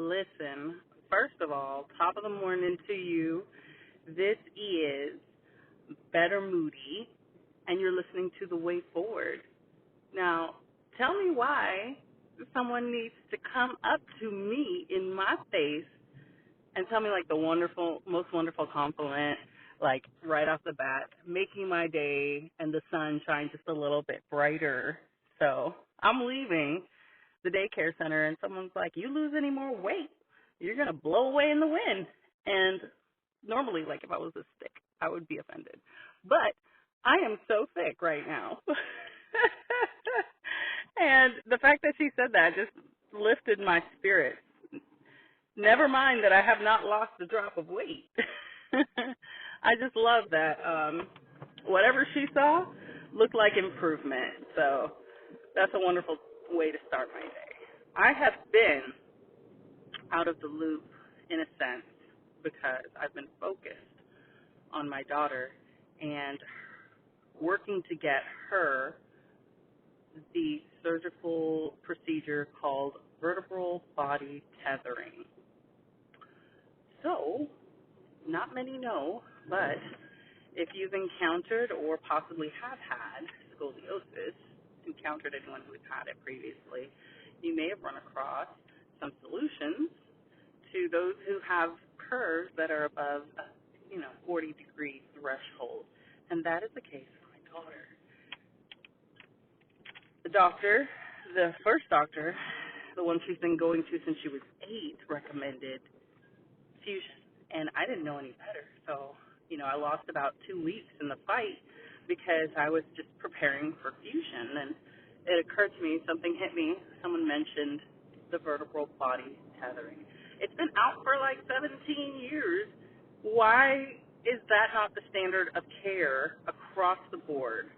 Listen, first of all, top of the morning to you. This is Better Moody, and you're listening to The Way Forward. Now, tell me why someone needs to come up to me in my face and tell me, like, the most wonderful compliment, like, right off the bat, making my day and the sun shine just a little bit brighter. So I'm leaving the daycare center, and someone's like, you lose any more weight, you're going to blow away in the wind. And normally, like, if I was a stick, I would be offended. But I am so sick right now. And the fact that she said that just lifted my spirits. Never mind that I have not lost a drop of weight. I just love that whatever she saw looked like improvement. So that's a wonderful way to start my day. I have been out of the loop in a sense because I've been focused on my daughter and working to get her the surgical procedure called vertebral body tethering. So, not many know, but if you've encountered or possibly have had scoliosis, encountered anyone who's had it previously, you may have run across some solutions to those who have curves that are above, 40-degree threshold. And that is the case for my daughter. The first doctor, the one she's been going to since she was 8, recommended fusion. And I didn't know any better. So, I lost about 2 weeks in the fight because I was just preparing for fusion. And it occurred to me, something hit me. Someone mentioned the vertebral body tethering. It's been out for like 17 years. Why is that not the standard of care across the board?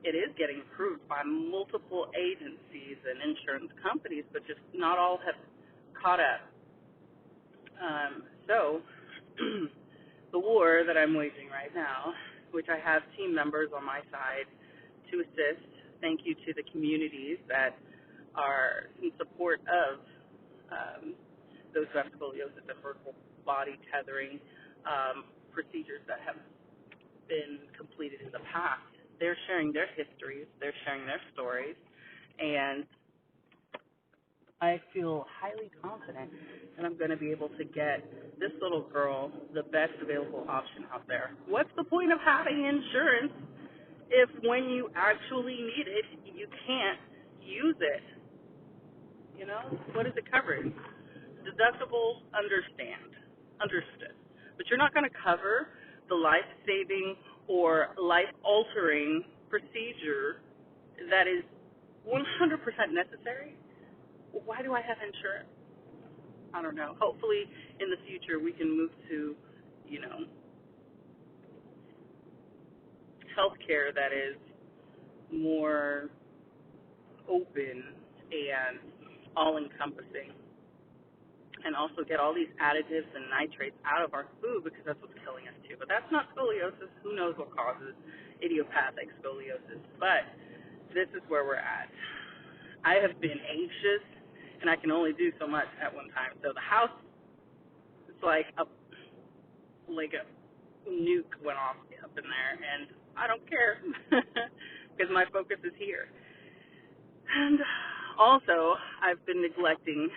It is getting approved by multiple agencies and insurance companies, but just not all have caught up. So the war that I'm waging right now, which I have team members on my side to assist, thank you to the communities that are in support of those who have scoliosis and vertebral body tethering procedures that have been completed in the past. They're sharing their histories, they're sharing their stories, and I feel highly confident that I'm going to be able to get this little girl the best available option out there. What's the point of having insurance if when you actually need it, you can't use it? What is it covering? Deductibles, understood. But you're not going to cover the life-saving or life-altering procedure that is 100% necessary. Why do I have insurance? I don't know. Hopefully in the future we can move to, healthcare that is more open and all-encompassing, and also get all these additives and nitrates out of our food because that's what's killing us too. But that's not scoliosis. Who knows what causes idiopathic scoliosis? But this is where we're at. I have been anxious, and I can only do so much at one time. So the house, it's like a nuke went off up in there, and I don't care because my focus is here. And also, I've been neglecting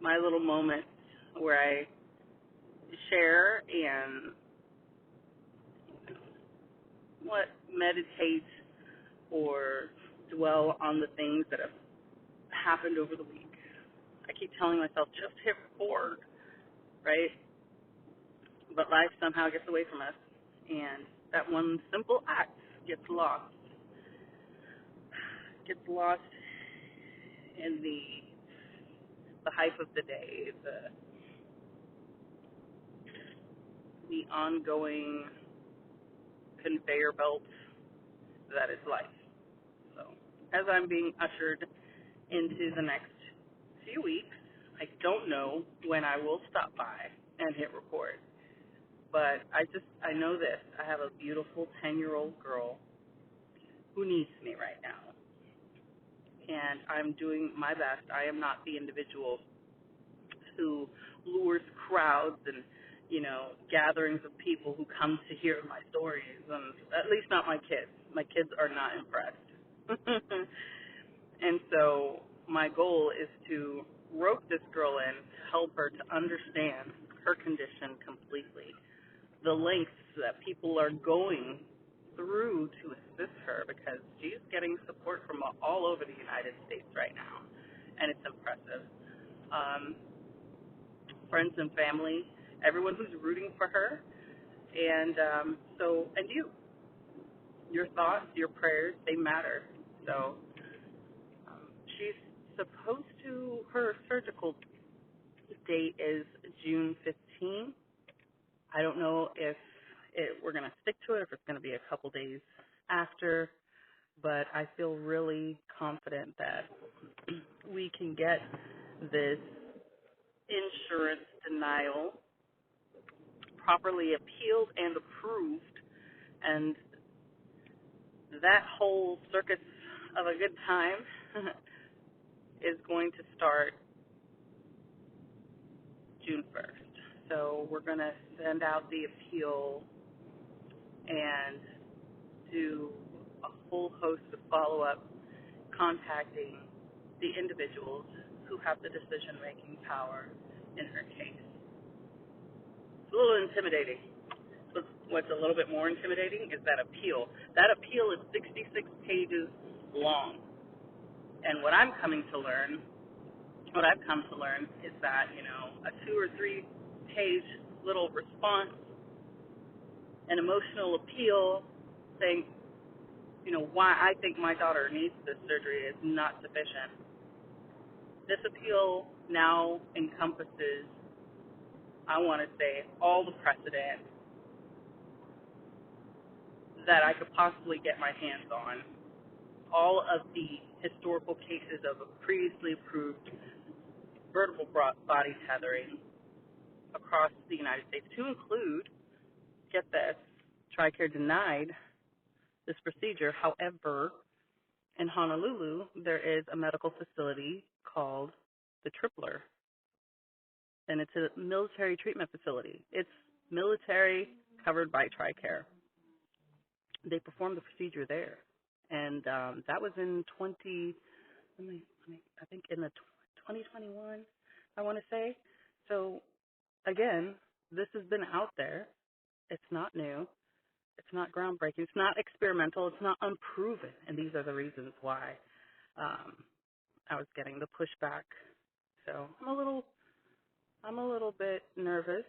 my little moments where I share and meditate or dwell on the things that have happened over the week. I keep telling myself, just hit record, right? But life somehow gets away from us, and that one simple act gets lost in the hype of the day, the ongoing conveyor belt that is life. So as I'm being ushered into the next few weeks, I don't know when I will stop by and hit record. But I know this. I have a beautiful 10-year-old girl who needs me right now. And I'm doing my best. I am not the individual who lures crowds and, gatherings of people who come to hear my stories. And at least not my kids. My kids are not impressed. And so my goal is to rope this girl in to help her to understand her condition completely, the lengths that people are going through to assist her, because she's getting support from all over the United States right now, and it's impressive. Friends and family, everyone who's rooting for her, and and your thoughts, your prayers, they matter. So she's supposed to, her surgical date is June 15th. I don't know if we're going to stick to it, if it's going to be a couple days after, but I feel really confident that we can get this insurance denial properly appealed and approved, and that whole circus of a good time is going to start June 1st. So we're going to send out the appeal and do a whole host of follow-up, contacting the individuals who have the decision-making power in her case. It's a little intimidating. But what's a little bit more intimidating is that appeal. That appeal is 66 pages long. And what I've come to learn is that, a 2 or 3 page little response, an emotional appeal saying, why I think my daughter needs this surgery is not sufficient. This appeal now encompasses, I want to say, all the precedent that I could possibly get my hands on, all of the historical cases of previously approved vertebral body tethering across the United States, to include, get this, TRICARE denied this procedure. However, in Honolulu, there is a medical facility called the Tripler, and it's a military treatment facility. It's military covered by TRICARE. They performed the procedure there, and that was in I think in the 2021, I want to say. So again, this has been out there. It's not new. It's not groundbreaking. It's not experimental. It's not unproven. And these are the reasons why I was getting the pushback. So I'm a little bit nervous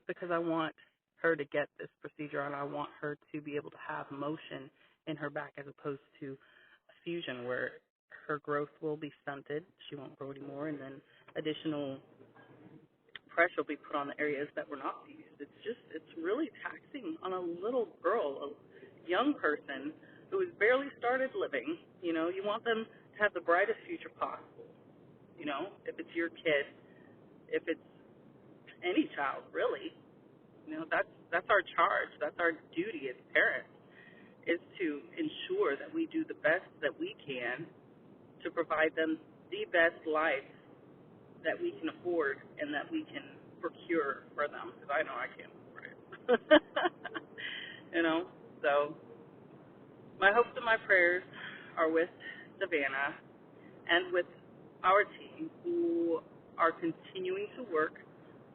because I want her to get this procedure, and I want her to be able to have motion in her back as opposed to a fusion where her growth will be stunted. She won't grow anymore, and then additional pressure will be put on the areas that were not fused. It's really taxing on a little girl, a young person who has barely started living. You want them to have the brightest future possible. If it's your kid, if it's any child, really, that's our charge. That's our duty as parents, is to ensure that we do the best that we can to provide them the best life that we can afford and that we can procure for them, because I know I can't afford it. So my hopes and my prayers are with Savannah and with our team, who are continuing to work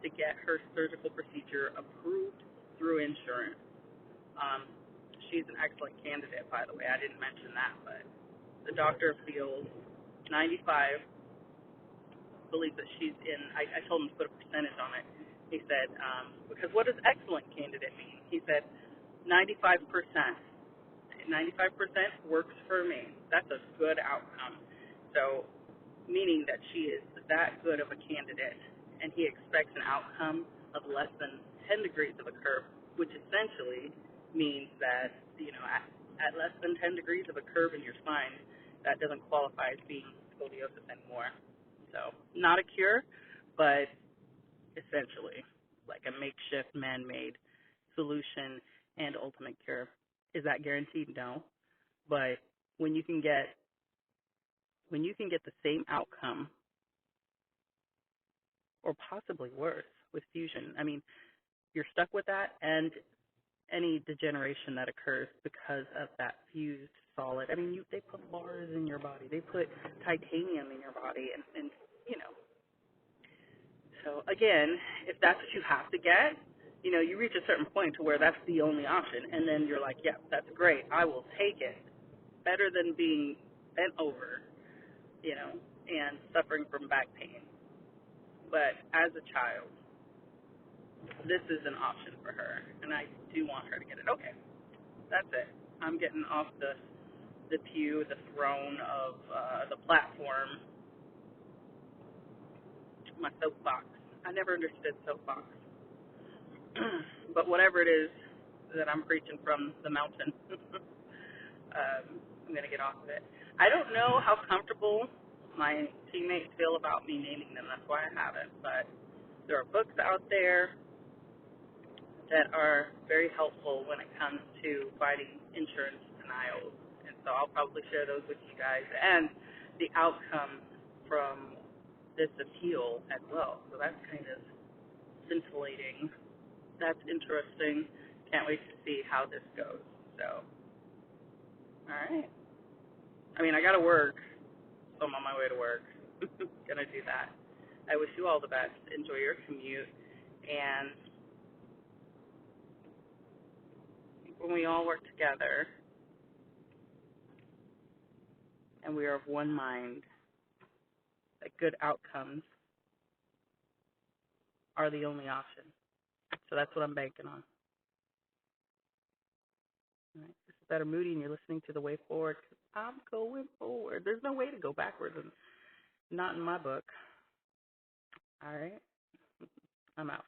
to get her surgical procedure approved through insurance. She's an excellent candidate, by the way. I didn't mention that, but the doctor feels 95, believes that she's in. I told him to put a percentage on it. He said, because what does excellent candidate mean? He said 95%. 95% works for me. That's a good outcome. So, meaning that she is that good of a candidate, and he expects an outcome of less than 10 degrees of a curve, which essentially means that, at less than 10 degrees of a curve in your spine, that doesn't qualify as being scoliosis anymore. So, not a cure, but essentially like a makeshift, man-made solution and ultimate cure. Is that guaranteed? No. But when you can get the same outcome or possibly worse with fusion. I mean, you're stuck with that and any degeneration that occurs because of that fused solid. I mean, they put bars in your body. They put titanium in your body, and you know. So again, if that's what you have to get, you reach a certain point to where that's the only option, and then you're like, yeah, that's great. I will take it. Better than being bent over, and suffering from back pain. But as a child, this is an option for her, and I do want her to get it. Okay, that's it. I'm getting off the pew, the throne of the platform, my soapbox. I never understood soapbox. But whatever it is that I'm preaching from the mountain, I'm going to get off of it. I don't know how comfortable my teammates feel about me naming them. That's why I haven't. But there are books out there that are very helpful when it comes to fighting insurance denials. And so I'll probably share those with you guys and the outcome from this appeal as well. So that's kind of scintillating. That's interesting. Can't wait to see how this goes. So, all right. I mean, I got to work, so I'm on my way to work. Gonna do that. I wish you all the best. Enjoy your commute. And when we all work together and we are of one mind, that good outcomes are the only option. So that's what I'm banking on. All right. This is Better Moody, and you're listening to The Way Forward. I'm going forward. There's no way to go backwards, and not in my book. All right. I'm out.